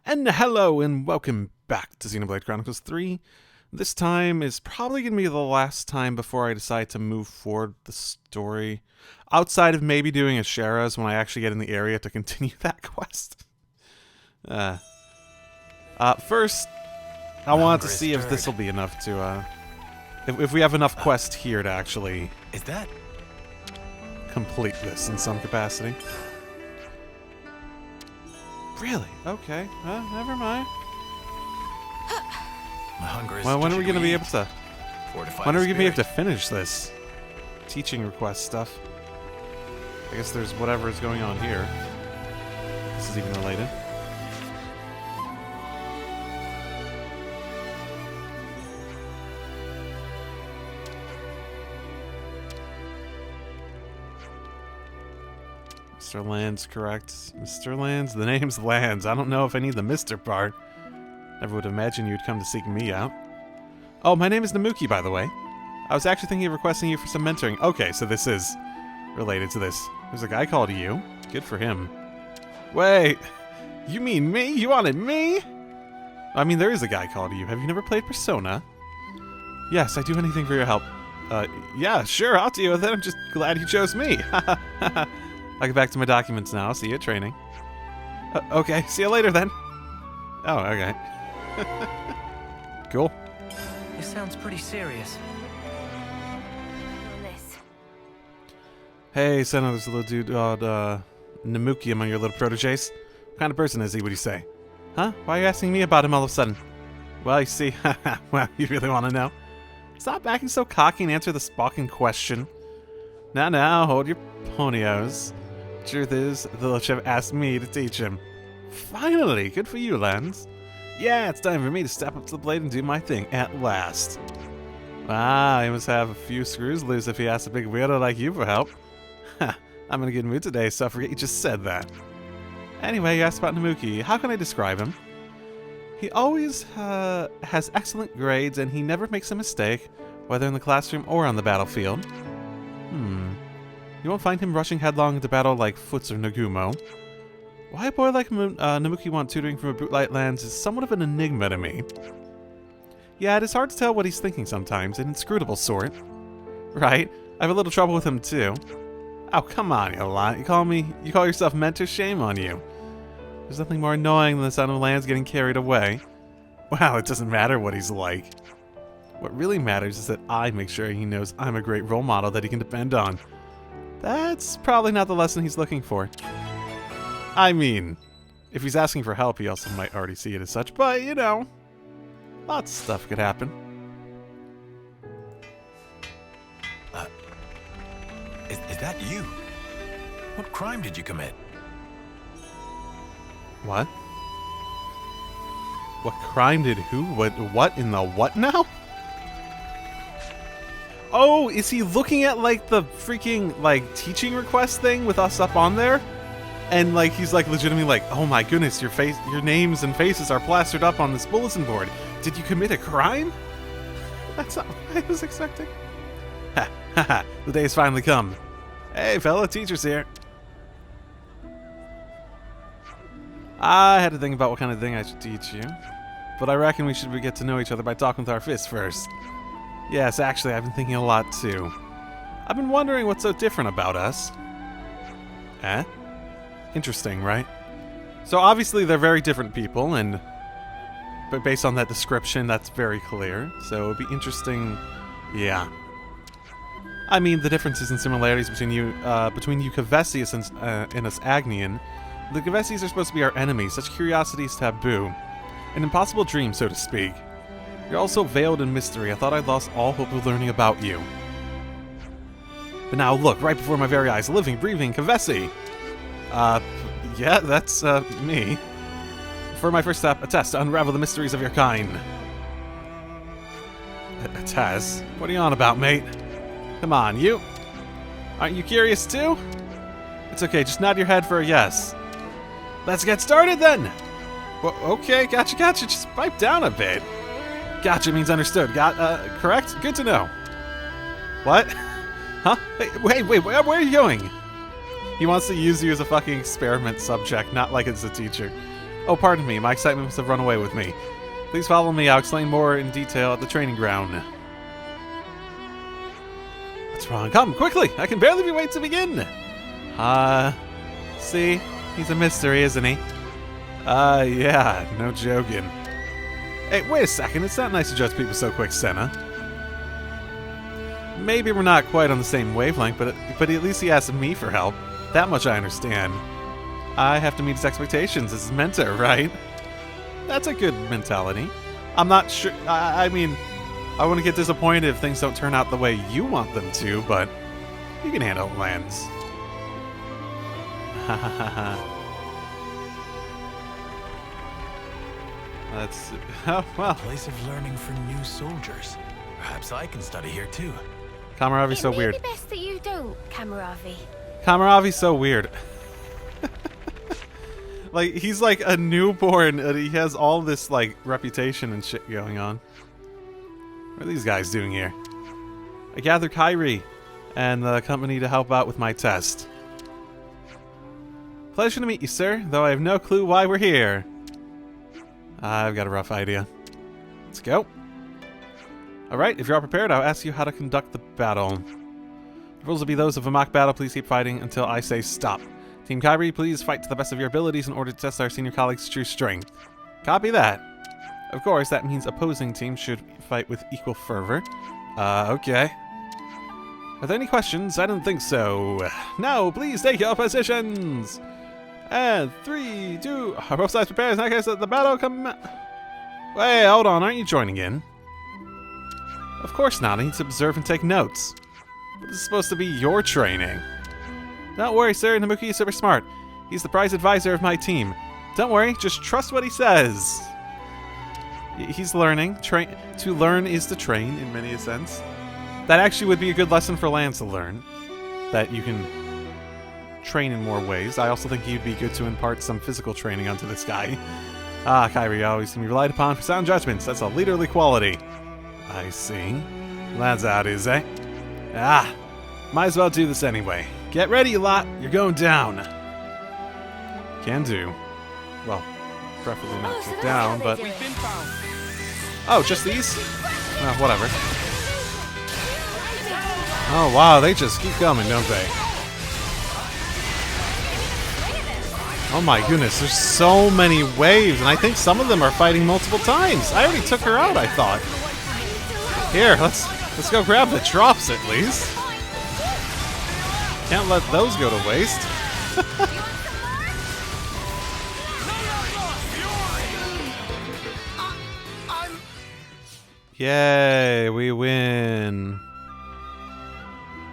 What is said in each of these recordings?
And hello and welcome back to Xenoblade Chronicles 3. This time is probably going to be the last time before I decide to move forward the story. Outside of maybe doing a Shara's when I actually get in the area to continue that quest. First, I wanted to see if this will be enough to, if we have enough quest here to actually... Is that? Complete this in some capacity. Really? Okay. Never mind. My hunger is Well, when are we going to be able to... When are we going to be able to finish this teaching request stuff? I guess there's whatever is going on here. This is even related. Mr. Land's correct. Mr. Land's? The name's Lands. I don't know if I need the Mr. part. Never would imagine you'd come to seek me out. Oh, my name is Namuki, by the way. I was actually thinking of requesting you for some mentoring. Okay, so this is related to this. There's a guy called you. Good for him. Wait, you mean me? You wanted me? I mean, there is a guy called you. Have you never played Persona? Yes, I do anything for your help. Yeah, sure, I'll deal with it. I'm just glad you chose me. I'll get back to my documents now. See you at training. Okay, see you later then. Oh, okay. Cool. This sounds pretty serious. Hey, son of this little dude called Namuki among your little proteges. What kind of person is he, would you say? Huh? Why are you asking me about him all of a sudden? Well, you see, well, you really want to know? Stop acting so cocky and answer the Spocken question. Now, hold your ponios. Truth is, the little chef asked me to teach him. Finally! Good for you, Lens. Yeah, it's time for me to step up to the plate and do my thing, at last. Wow, he must have a few screws loose if he asks a big weirdo like you for help. I'm in a good mood today, so I forget you just said that. Anyway, you asked about Namuki. How can I describe him? He always has excellent grades, and he never makes a mistake, whether in the classroom or on the battlefield. You won't find him rushing headlong into battle like Foots or Nagumo. Why a boy like Namuki want tutoring from a Bootlight Lands is somewhat of an enigma to me. Yeah, it is hard to tell what he's thinking sometimes, an inscrutable sort. Right, I have a little trouble with him too. Oh, come on, you lot. You call yourself mentor? Shame on you. There's nothing more annoying than the sound of Lands getting carried away. Well, it doesn't matter what he's like. What really matters is that I make sure he knows I'm a great role model that he can depend on. That's probably not the lesson he's looking for. I mean, if he's asking for help, he also might already see it as such, but, you know, lots of stuff could happen. Is that you? What crime did you commit? What? What crime did who? What in the what now? Oh, is he looking at, like, the freaking, like, teaching request thing with us up on there? And, like, he's, like, legitimately like, oh my goodness, your names and faces are plastered up on this bulletin board. Did you commit a crime? That's not what I was expecting. Ha, ha, ha, the day's finally come. Hey, fellow teachers here. I had to think about what kind of thing I should teach you. But I reckon we should get to know each other by talking with our fists first. Yes, actually, I've been thinking a lot, too. I've been wondering what's so different about us. Eh? Interesting, right? So obviously they're very different people, but based on that description, that's very clear. So it would be interesting, yeah. I mean, the differences and similarities between you Kavesius and us Agnian. The Kavesius are supposed to be our enemies. Such curiosity is taboo. An impossible dream, so to speak. You're also veiled in mystery. I thought I'd lost all hope of learning about you. But now look, right before my very eyes, living, breathing Kavesi. Yeah, that's, me. For my first step, a test to unravel the mysteries of your kind. A test? What are you on about, mate? Come on, you. Aren't you curious too? It's okay, just nod your head for a yes. Let's get started then! Well, okay, gotcha, just pipe down a bit. Gotcha means understood. Correct? Good to know. What? Huh? Wait, where are you going? He wants to use you as a fucking experiment subject, not like it's a teacher. Oh, pardon me. My excitement must have run away with me. Please follow me. I'll explain more in detail at the training ground. What's wrong? Come, quickly! I can barely wait to begin! See? He's a mystery, isn't he? Yeah, no joking. Hey, wait a second. It's not nice to judge people so quick, Senna. Maybe we're not quite on the same wavelength, but at least he asked me for help. That much I understand. I have to meet his expectations as his mentor, right? That's a good mentality. I'm not sure. I mean, I wouldn't get disappointed if things don't turn out the way you want them to, but you can handle it, Lance. Ha ha ha ha. That's... oh, well. A place of learning for new soldiers. Perhaps I can study here too. Kamaravi's so weird. It may be best that you don't, Kamaravi. Kamaravi's so weird. Like, he's like a newborn, and he has all this, like, reputation and shit going on. What are these guys doing here? I gathered Kyrie and the company to help out with my test. Pleasure to meet you, sir, though I have no clue why we're here. I've got a rough idea. Let's go. Alright, if you're all prepared, I'll ask you how to conduct the battle. The rules will be those of a mock battle. Please keep fighting until I say stop. Team Kyrie, please fight to the best of your abilities in order to test our senior colleagues' true strength. Copy that. Of course, that means opposing teams should fight with equal fervor. Okay. Are there any questions? I don't think so. Now, please take your positions! And 3, 2... Are both sides prepared? In that case, the battle come... Wait, hold on. Aren't you joining in? Of course not. I need to observe and take notes. But this is supposed to be your training. Don't worry, sir. Namuki is super smart. He's the prize advisor of my team. Don't worry. Just trust what he says. He's learning. To learn is to train, in many a sense. That actually would be a good lesson for Lance to learn. That you can train in more ways. I also think he'd be good to impart some physical training onto this guy. Kyrie always can be relied upon for sound judgments. That's a leaderly quality. I see. That's how it is, eh? Might as well do this anyway. Get ready, you lot. You're going down. Can do. Well, preferably not so get that's down, how but... they do it. Oh, just these? Whatever. Oh, wow, they just keep coming, don't they? Oh my goodness, there's so many waves, and I think some of them are fighting multiple times. I already took her out, I thought. Here, let's go grab the drops at least. Can't let those go to waste. Yay, we win.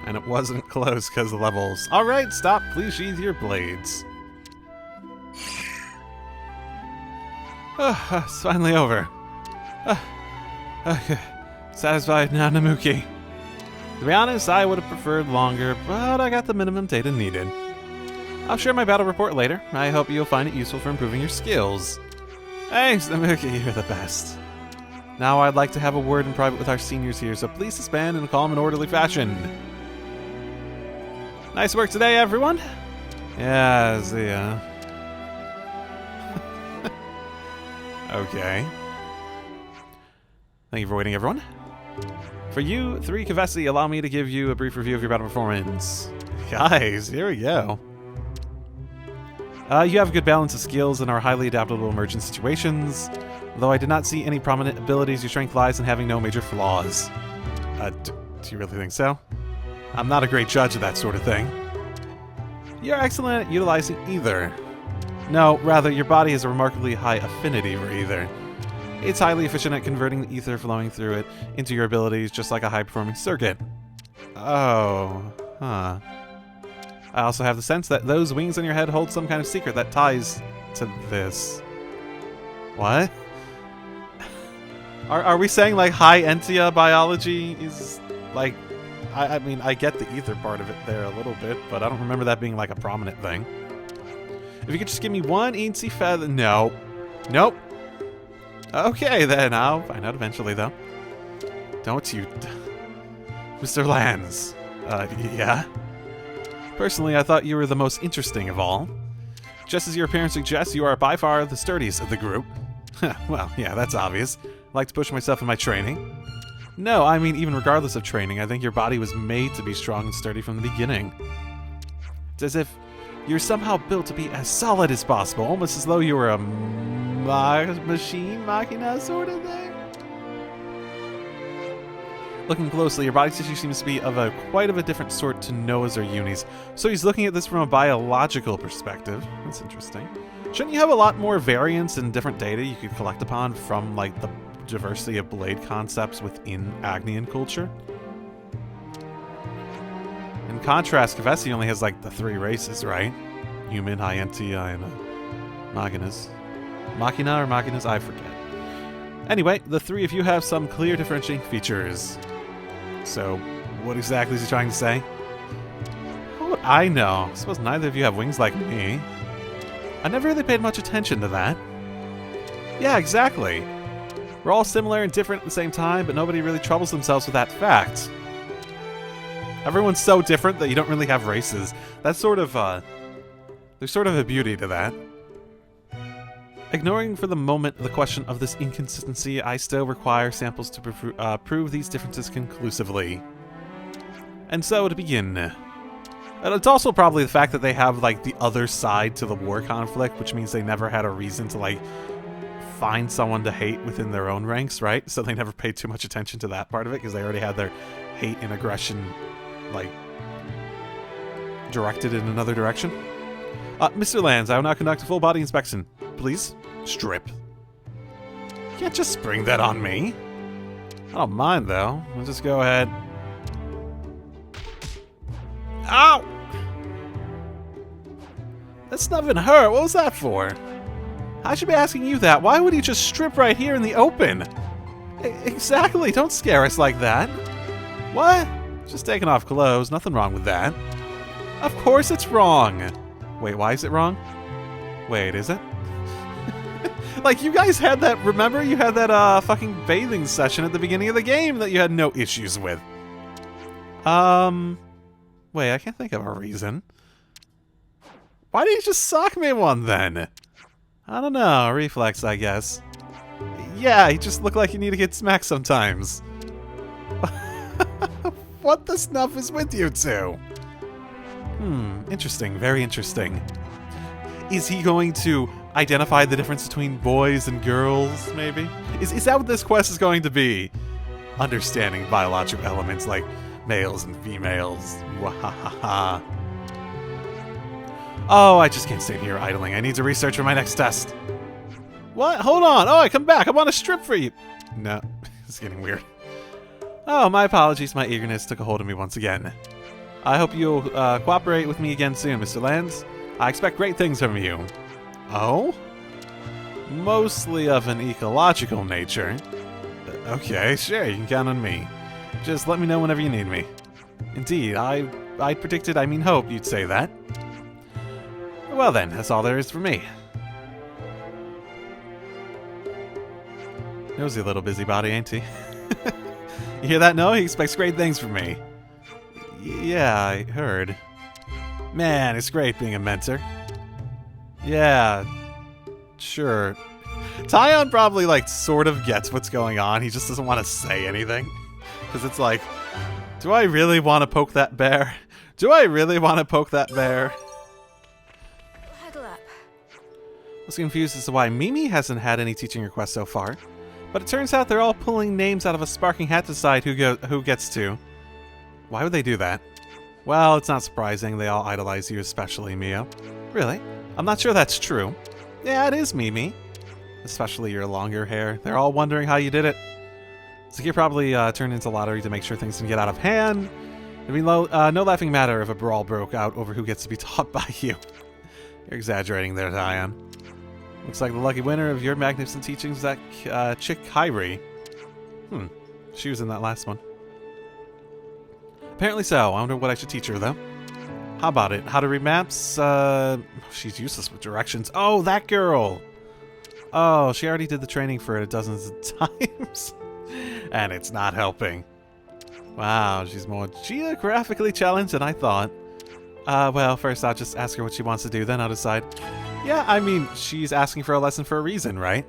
And it wasn't close because of levels. Alright, stop. Please sheathe your blades. It's finally over. Satisfied now, Namuki. To be honest, I would have preferred longer, but I got the minimum data needed. I'll share my battle report later. I hope you'll find it useful for improving your skills. Thanks, Namuki. You're the best. Now I'd like to have a word in private with our seniors here, so please disband in a calm and orderly fashion. Nice work today, everyone. Yeah, see ya. Okay. Thank you for waiting, everyone. For you, 3 Kavesi, allow me to give you a brief review of your battle performance. Guys, here we go. You have a good balance of skills and are highly adaptable to emergent situations. Though I did not see any prominent abilities, your strength lies in having no major flaws. Do you really think so? I'm not a great judge of that sort of thing. You're excellent at utilizing either. No, rather, your body has a remarkably high affinity for either. It's highly efficient at converting the ether flowing through it into your abilities, just like a high-performing circuit. Oh, huh. I also have the sense that those wings on your head hold some kind of secret that ties to this. What? Are we saying, like, high Entia biology is, like... I mean, I get the ether part of it there a little bit, but I don't remember that being, like, a prominent thing. If you could just give me one eensy feather... No. Nope. Okay, then. I'll find out eventually, though. Don't you... Mr. Lanz. Yeah? Personally, I thought you were the most interesting of all. Just as your appearance suggests, you are by far the sturdiest of the group. Well, yeah, that's obvious. I like to push myself in my training. No, I mean, even regardless of training, I think your body was made to be strong and sturdy from the beginning. It's as if you're somehow built to be as solid as possible, almost as though you were a machina sort of thing. Looking closely, your body tissue seems to be of quite a different sort to Noah's or Uni's. So he's looking at this from a biological perspective. That's interesting. Shouldn't you have a lot more variance and different data you could collect upon from, like, the diversity of blade concepts within Agnian culture? In contrast, Kavesi only has, like, the 3 races, right? Human, Hyentia, and Machinas. Machina or Machinas? I forget. Anyway, the 3 of you have some clear differentiating features. So, what exactly is he trying to say? How would I know? I suppose neither of you have wings like me. I never really paid much attention to that. Yeah, exactly. We're all similar and different at the same time, but nobody really troubles themselves with that fact. Everyone's so different that you don't really have races. That's sort of, there's sort of a beauty to that. Ignoring for the moment the question of this inconsistency, I still require samples to prove these differences conclusively. And so, to begin, and it's also probably the fact that they have, like, the other side to the war conflict, which means they never had a reason to, like, find someone to hate within their own ranks, right? So they never paid too much attention to that part of it, because they already had their hate and aggression, like, directed in another direction. Mr. Lands, I will now conduct a full body inspection. Please, strip. You can't just spring that on me. I don't mind, though. I'll just go ahead. Ow! That's not even hurt. What was that for? I should be asking you that. Why would he just strip right here in the open? Exactly. Don't scare us like that. What? Just taking off clothes. Nothing wrong with that. Of course it's wrong. Wait, why is it wrong? Wait, is it? Like, you guys had that, remember? You had that, fucking bathing session at the beginning of the game that you had no issues with. Wait, I can't think of a reason. Why did you just sock me one, then? I don't know, reflex, I guess. Yeah, you just look like you need to get smacked sometimes. What the snuff is with you two? Interesting, very interesting. Is he going to identify the difference between boys and girls, maybe? Is that what this quest is going to be? Understanding biological elements like males and females. Wahahaha. Oh, I just can't sit here idling. I need to research for my next test. What? Hold on. Oh, I come back. I want to strip for you. No, it's getting weird. Oh, my apologies. My eagerness took a hold of me once again. I hope you'll cooperate with me again soon, Mr. Lands. I expect great things from you. Oh? Mostly of an ecological nature. Okay, sure, you can count on me. Just let me know whenever you need me. Indeed, I predicted, I mean hope you'd say that. Well then, that's all there is for me. Nosy little busybody, ain't he? You hear that? No? He expects great things from me. Yeah, I heard. Man, it's great being a mentor. Yeah, sure. Tyon probably, like, sort of gets what's going on. He just doesn't want to say anything. Because it's like, do I really want to poke that bear? Do I really want to poke that bear? Huddle up. I was confused as to why Mimi hasn't had any teaching requests so far. But it turns out they're all pulling names out of a sparking hat to decide who gets to. Why would they do that? Well, it's not surprising. They all idolize you, especially Mio. Really? I'm not sure that's true. Yeah, it is Mimi. Especially your longer hair. They're all wondering how you did it. Zakir probably turned into lottery to make sure things can get out of hand. It'd be no laughing matter if a brawl broke out over who gets to be taught by you. You're exaggerating there, Tyon. Looks like the lucky winner of your magnificent teachings is that chick Kyrie. She was in that last one. Apparently so. I wonder what I should teach her, though. How about it? How to read maps? She's useless with directions. Oh, that girl! Oh, she already did the training for it dozens of times. And it's not helping. Wow, she's more geographically challenged than I thought. Well, first I'll just ask her what she wants to do, then I'll decide. Yeah, I mean, she's asking for a lesson for a reason, right?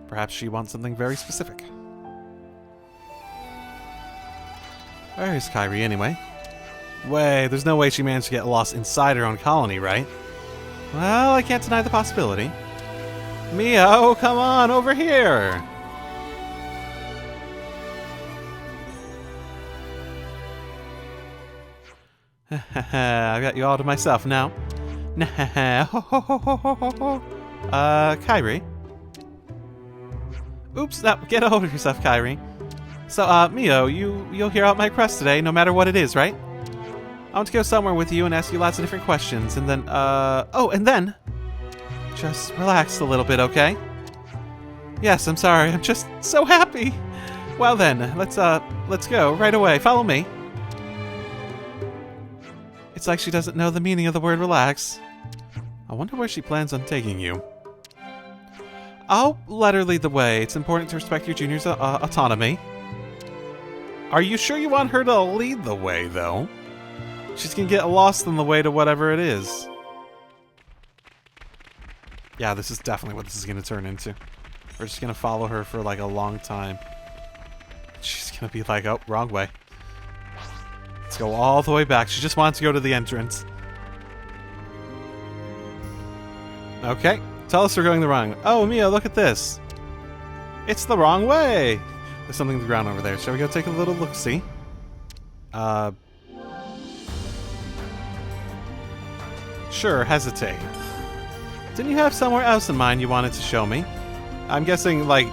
Perhaps she wants something very specific. Where is Kyrie, anyway? Wait, there's no way she managed to get lost inside her own colony, right? Well, I can't deny the possibility. Mio, come on, over here! I've got you all to myself now. Kyrie? Oops, no, get a hold of yourself, Kyrie. So, Mio, you'll hear out my request today, no matter what it is, right? I want to go somewhere with you and ask you lots of different questions, and then, oh, and then... just relax a little bit, okay? Yes, I'm sorry, I'm just so happy! Well then, let's go, right away, follow me. It's like she doesn't know the meaning of the word relax. I wonder where she plans on taking you. I'll let her lead the way. It's important to respect your junior's autonomy. Are you sure you want her to lead the way, though? She's gonna get lost on the way to whatever it is. Yeah, this is definitely what this is gonna turn into. We're just gonna follow her for like a long time. She's gonna be like, oh, wrong way. Let's go all the way back. She just wants to go to the entrance. Okay. Tell us we're going the wrong. Oh, Mia, look at this. It's the wrong way. There's something on the ground over there. Shall we go take a little look-see? Sure, hesitate. Didn't you have somewhere else in mind you wanted to show me? I'm guessing, like,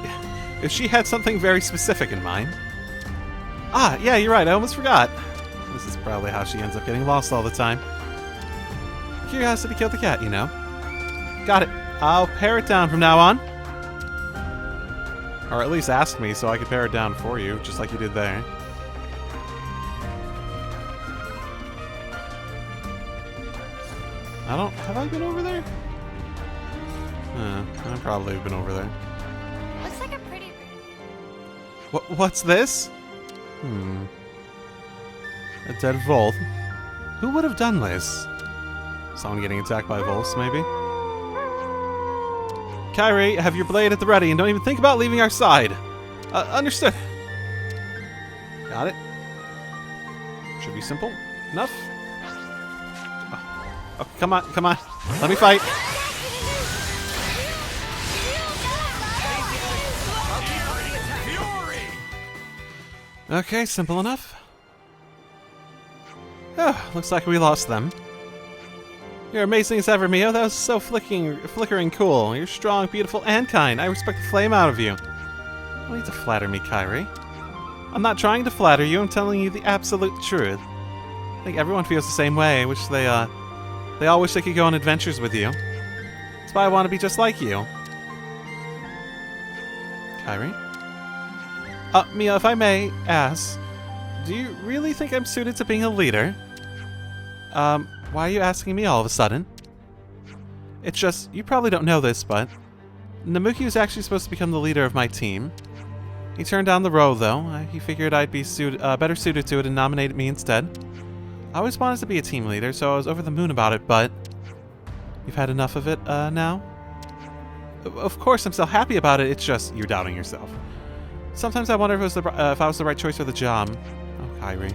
if she had something very specific in mind. Ah, yeah, you're right. I almost forgot. This is probably how she ends up getting lost all the time. Curiosity killed the cat, you know. Got it. I'll pare it down from now on. Or at least ask me so I can pare it down for you, just like you did there. Have I been over there? I've probably been over there. Looks like a pretty... What's this? A dead Volth. Who would have done this? Someone getting attacked by Volths, maybe? Kyrie, have your blade at the ready and don't even think about leaving our side. Understood. Got it. Should be simple enough. Oh, come on, come on. Let me fight. Okay, simple enough. Oh, looks like we lost them. You're amazing as ever, Mio. That was so flickering cool. You're strong, beautiful, and kind. I respect the flame out of you. You don't need to flatter me, Kyrie. I'm not trying to flatter you. I'm telling you the absolute truth. I think everyone feels the same way. They all wish they could go on adventures with you. That's why I want to be just like you. Kyrie? Mio, if I may ask, do you really think I'm suited to being a leader? Why are you asking me all of a sudden? It's just, you probably don't know this, but Namuki was actually supposed to become the leader of my team. He turned down the role, though. He figured I'd be better suited to it and nominated me instead. I always wanted to be a team leader, so I was over the moon about it, but... You've had enough of it, now? Of course, I'm still happy about it, it's just, you're doubting yourself. Sometimes I wonder if I was the right choice for the job. Oh, Kyrie.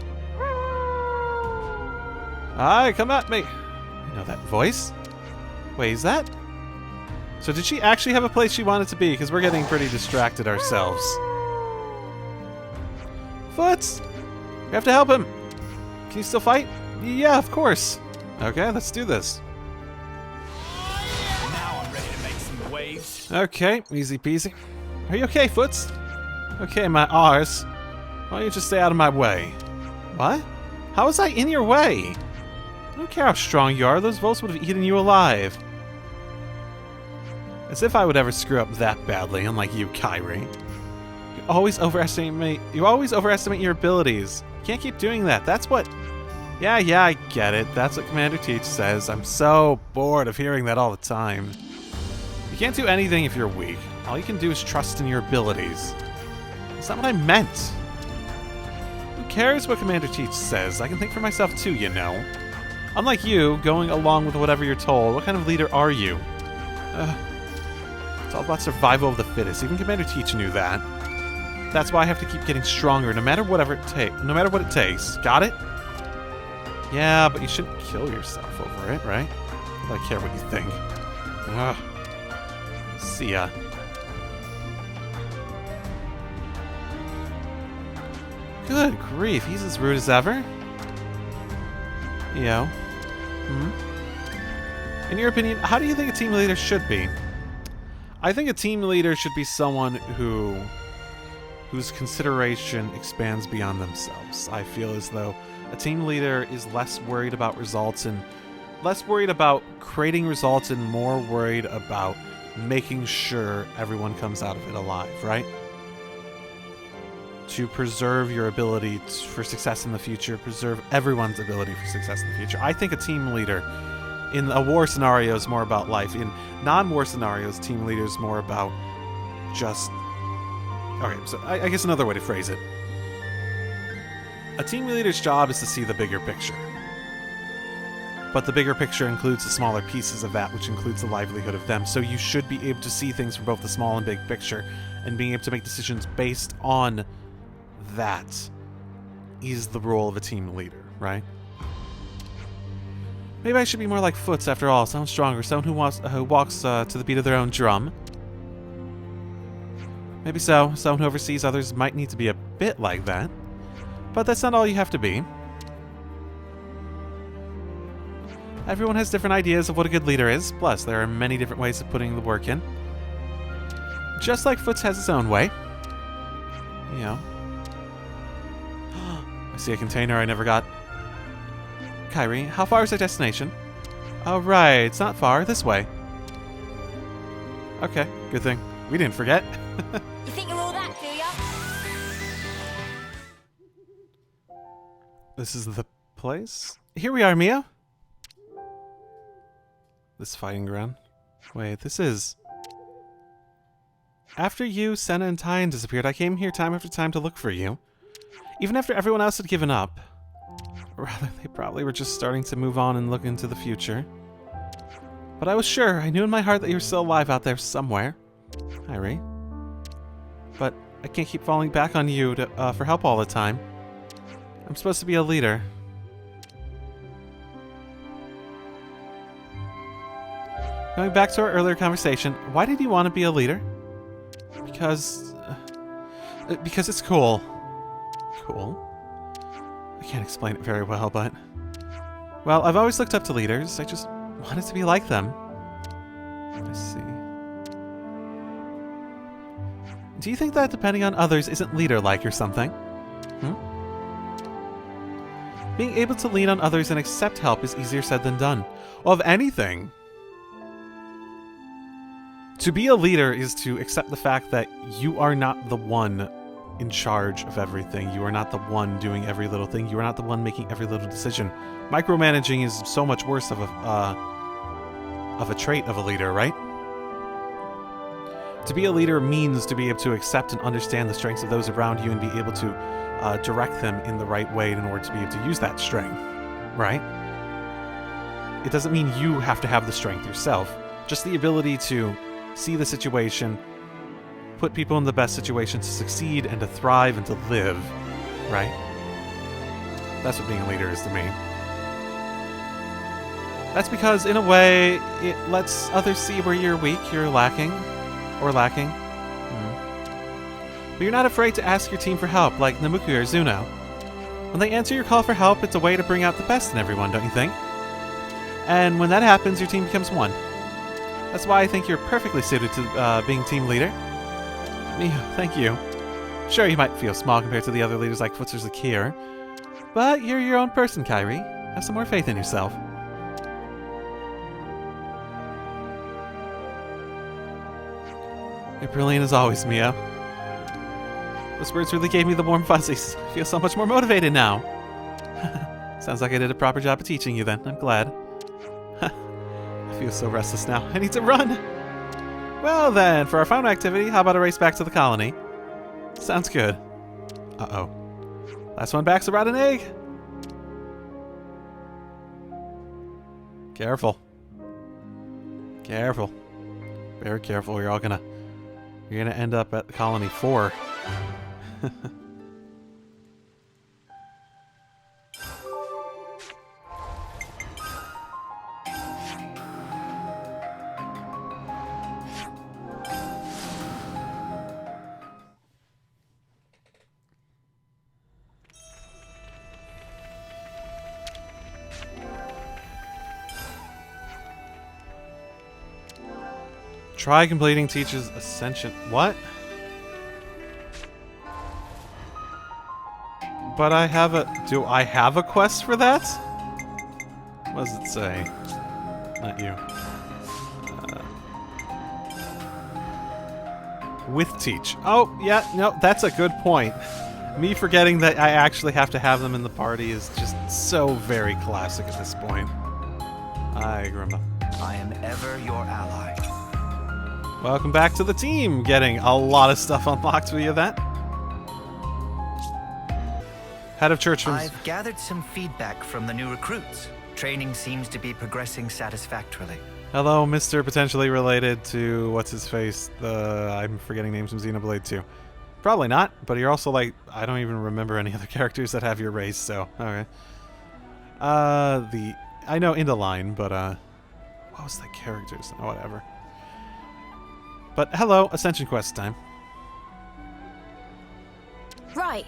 Aye, come at me! I know that voice. Wait, is that... So did she actually have a place she wanted to be? Because we're getting pretty distracted ourselves. Foots! We have to help him! Can you still fight? Yeah, of course. Okay, let's do this. Now I'm ready to make some waves. Okay, easy peasy. Are you okay, Foots? Okay, my R's. Why don't you just stay out of my way? What? How was I in your way? I don't care how strong you are, those Volts would have eaten you alive. As if I would ever screw up that badly, unlike you, Kyrie. You always overestimate your abilities. You can't keep doing that. That's what... Yeah, I get it. That's what Commander Teach says. I'm so bored of hearing that all the time. You can't do anything if you're weak. All you can do is trust in your abilities. That's not what I meant. Who cares what Commander Teach says? I can think for myself too, you know. Unlike you, going along with whatever you're told, what kind of leader are you? It's all about survival of the fittest. Even Commander Teach knew that. That's why I have to keep getting stronger, no matter what it takes. Got it? Yeah, but you shouldn't kill yourself over it, right? I don't care what you think. Ugh. See ya. Good grief, he's as rude as ever. Yo. In your opinion, how do you think a team leader should be? I think a team leader should be someone whose consideration expands beyond themselves. I feel as though a team leader is less worried about results and less worried about creating results and more worried about making sure everyone comes out of it alive, right? To preserve your ability for success in the future, preserve everyone's ability for success in the future. I think a team leader in a war scenario is more about life. In non-war scenarios, team leader is more about just... Okay, so I guess another way to phrase it. A team leader's job is to see the bigger picture. But the bigger picture includes the smaller pieces of that, which includes the livelihood of them. So you should be able to see things from both the small and big picture, and being able to make decisions based on that is the role of a team leader, right? Maybe I should be more like Foots after all, someone stronger, someone who walks to the beat of their own drum. Maybe so, someone who oversees others might need to be a bit like that. But that's not all you have to be. Everyone has different ideas of what a good leader is, plus there are many different ways of putting the work in. Just like Foots has his own way. You know. I see a container I never got. Kyrie, how far is our destination? Oh, right, it's not far, this way. Okay, good thing. We didn't forget. You think you're all that, do ya? This is the place? Here we are, Mio. This fighting ground. Wait, this is... After you, Senna, and Tyan disappeared, I came here time after time to look for you. Even after everyone else had given up. Or rather, they probably were just starting to move on and look into the future. But I was sure, I knew in my heart that you were still alive out there somewhere. Kyrie. But I can't keep falling back on you for help all the time. I'm supposed to be a leader. Going back to our earlier conversation, why did you want to be a leader? Because it's cool. Cool? I can't explain it very well, but... Well, I've always looked up to leaders. I just wanted to be like them. I see. Do you think that depending on others isn't leader-like or something? Being able to lean on others and accept help is easier said than done. Well, of anything. To be a leader is to accept the fact that you are not the one in charge of everything. You are not the one doing every little thing. You are not the one making every little decision. Micromanaging is so much worse of a trait of a leader, right? To be a leader means to be able to accept and understand the strengths of those around you and be able to direct them in the right way in order to be able to use that strength, right? It doesn't mean you have to have the strength yourself. Just the ability to see the situation, put people in the best situation to succeed and to thrive and to live, right? That's what being a leader is to me. That's because, in a way, it lets others see where you're weak, you're lacking. But you're not afraid to ask your team for help, like Namuku or Zuno. When they answer your call for help, it's a way to bring out the best in everyone, don't you think? And when that happens, your team becomes one. That's why I think you're perfectly suited to being team leader. Thank you. Sure, you might feel small compared to the other leaders like Foots or Zakir, but you're your own person, Kyrie. Have some more faith in yourself. You're brilliant as always, Mio. Those words really gave me the warm fuzzies. I feel so much more motivated now. Sounds like I did a proper job of teaching you then. I'm glad. I feel so restless now. I need to run! Well then, for our final activity, how about a race back to the colony? Sounds good. Uh-oh. Last one back's a rotten egg! Careful. Careful. Very careful. You're gonna end up at Colony 4. Try completing Teach's Ascension. What? But I have a... Do I have a quest for that? What does it say? Not you. With Teach. Oh, yeah, no, that's a good point. Me forgetting that I actually have to have them in the party is just so very classic at this point. I remember. I am ever your ally. Welcome back to the team. Getting a lot of stuff unlocked via that. Head of Church. I've gathered some feedback from the new recruits. Training seems to be progressing satisfactorily. Hello, Mr. Potentially related to what's his face? I'm forgetting names from Xenoblade 2. Probably not, but you're also like, I don't even remember any other characters that have your race, so okay. I know Indaline, but what was the characters? Oh, whatever. But hello, Ascension Quest time. Right.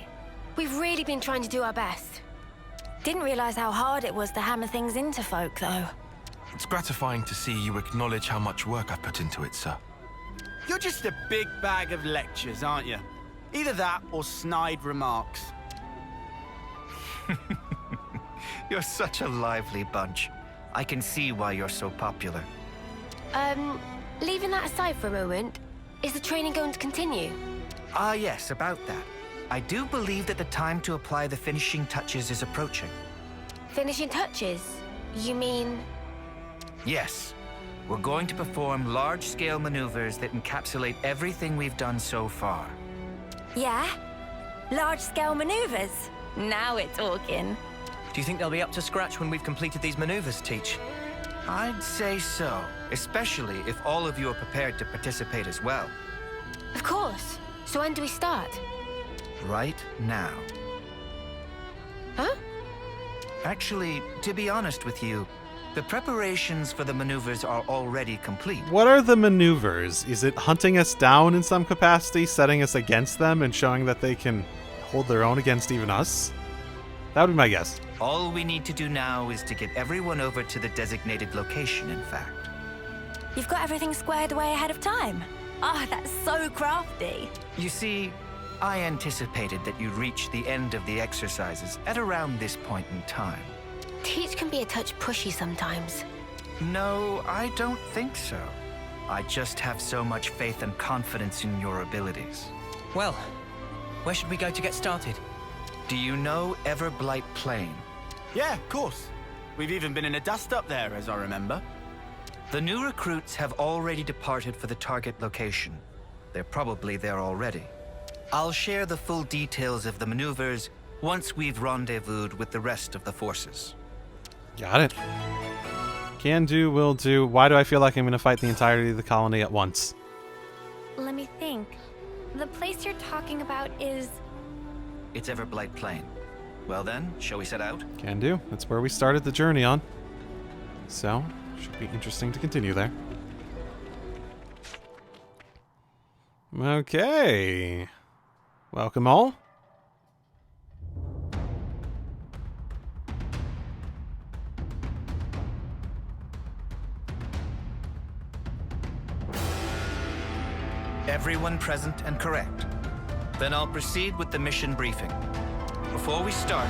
We've really been trying to do our best. Didn't realize how hard it was to hammer things into folk, though. It's gratifying to see you acknowledge how much work I've put into it, sir. You're just a big bag of lectures, aren't you? Either that or snide remarks. You're such a lively bunch. I can see why you're so popular. Leaving that aside for a moment, is the training going to continue? Ah, yes, about that. I do believe that the time to apply the finishing touches is approaching. Finishing touches? You mean... Yes. We're going to perform large-scale maneuvers that encapsulate everything we've done so far. Yeah? Large-scale maneuvers? Now we're talking. Do you think they'll be up to scratch when we've completed these maneuvers, Teach? I'd say so, especially if all of you are prepared to participate as well. Of course. So when do we start? Right now. Huh? Actually, to be honest with you, the preparations for the maneuvers are already complete. What are the maneuvers? Is it hunting us down in some capacity, setting us against them, and showing that they can hold their own against even us? That would be my guess. All we need to do now is to get everyone over to the designated location, in fact. You've got everything squared away ahead of time. Ah, that's so crafty. You see, I anticipated that you'd reach the end of the exercises at around this point in time. Teach can be a touch pushy sometimes. No, I don't think so. I just have so much faith and confidence in your abilities. Well, where should we go to get started? Do you know Everblight Plain? Yeah, of course. We've even been in a dust-up there, as I remember. The new recruits have already departed for the target location. They're probably there already. I'll share the full details of the maneuvers once we've rendezvoused with the rest of the forces. Got it. Can do, will do. Why do I feel like I'm going to fight the entirety of the colony at once? Let me think. The place you're talking about is... It's Everblight Plain. Well then, shall we set out? Can do. That's where we started the journey on. So, should be interesting to continue there. Okay. Welcome all. Everyone present and correct. Then I'll proceed with the mission briefing. Before we start,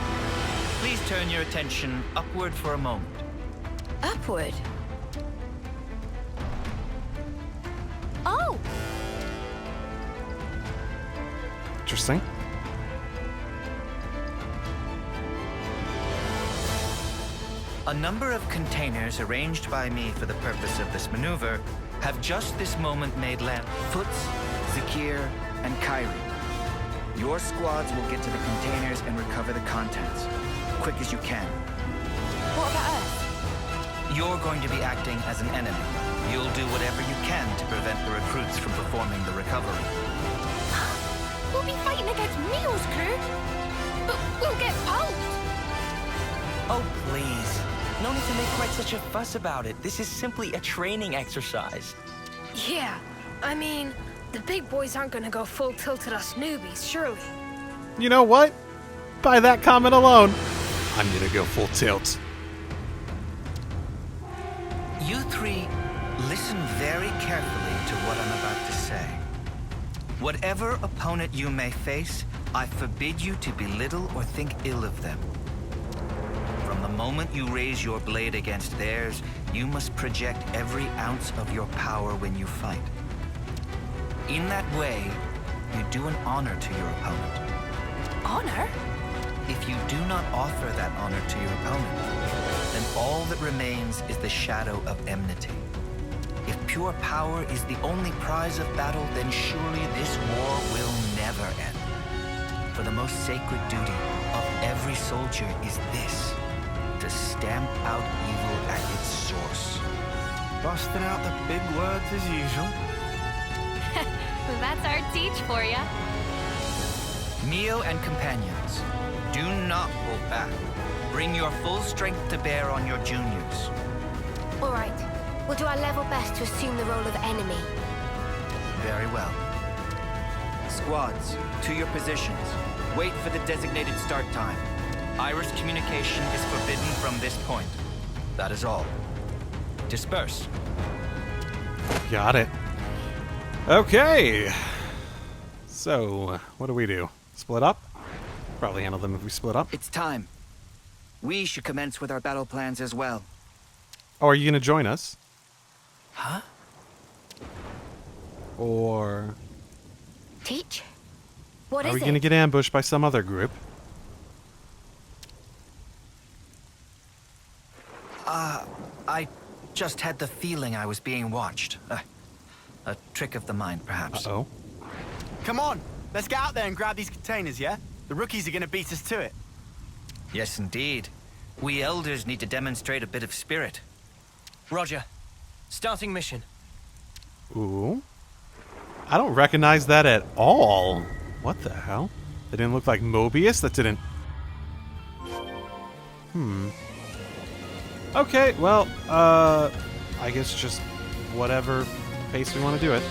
please turn your attention upward for a moment. Upward? Oh! Interesting. A number of containers arranged by me for the purpose of this maneuver have just this moment made land. Foots, Zakir, and Kyrie. Your squads will get to the containers and recover the contents. Quick as you can. What about us? You're going to be acting as an enemy. You'll do whatever you can to prevent the recruits from performing the recovery. We'll be fighting against Neo's crew. But we'll get pulped. Oh, please. No need to make quite such a fuss about it. This is simply a training exercise. Yeah, I mean, the big boys aren't gonna go full tilt at us newbies, surely. You know what? By that comment alone, I'm gonna go full tilt. You three, listen very carefully to what I'm about to say. Whatever opponent you may face, I forbid you to belittle or think ill of them. From the moment you raise your blade against theirs, you must project every ounce of your power when you fight. In that way, you do an honor to your opponent. Honor? If you do not offer that honor to your opponent, then all that remains is the shadow of enmity. If pure power is the only prize of battle, then surely this war will never end. For the most sacred duty of every soldier is this: to stamp out evil at its source. Busting out the big words as usual. That's our teach for ya. Mio and companions, do not hold back. Bring your full strength to bear on your juniors. All right. We'll do our level best to assume the role of enemy. Very well. Squads, to your positions. Wait for the designated start time. Iris communication is forbidden from this point. That is all. Disperse. Got it. Okay. So, what do we do? Split up? Probably handle them if we split up. It's time. We should commence with our battle plans as well. Oh, are you gonna join us? Huh? Or Teach? What are is we it? gonna get ambushed by some other group? I just had the feeling I was being watched. A trick of the mind, perhaps. Uh-oh. Come on, let's get out there and grab these containers, yeah? The rookies are gonna beat us to it. Yes, indeed. We elders need to demonstrate a bit of spirit. Roger. Starting mission. Ooh. I don't recognize that at all. What the hell? They didn't look like Mobius? That didn't... Okay, well, I guess just whatever pace we want to do it.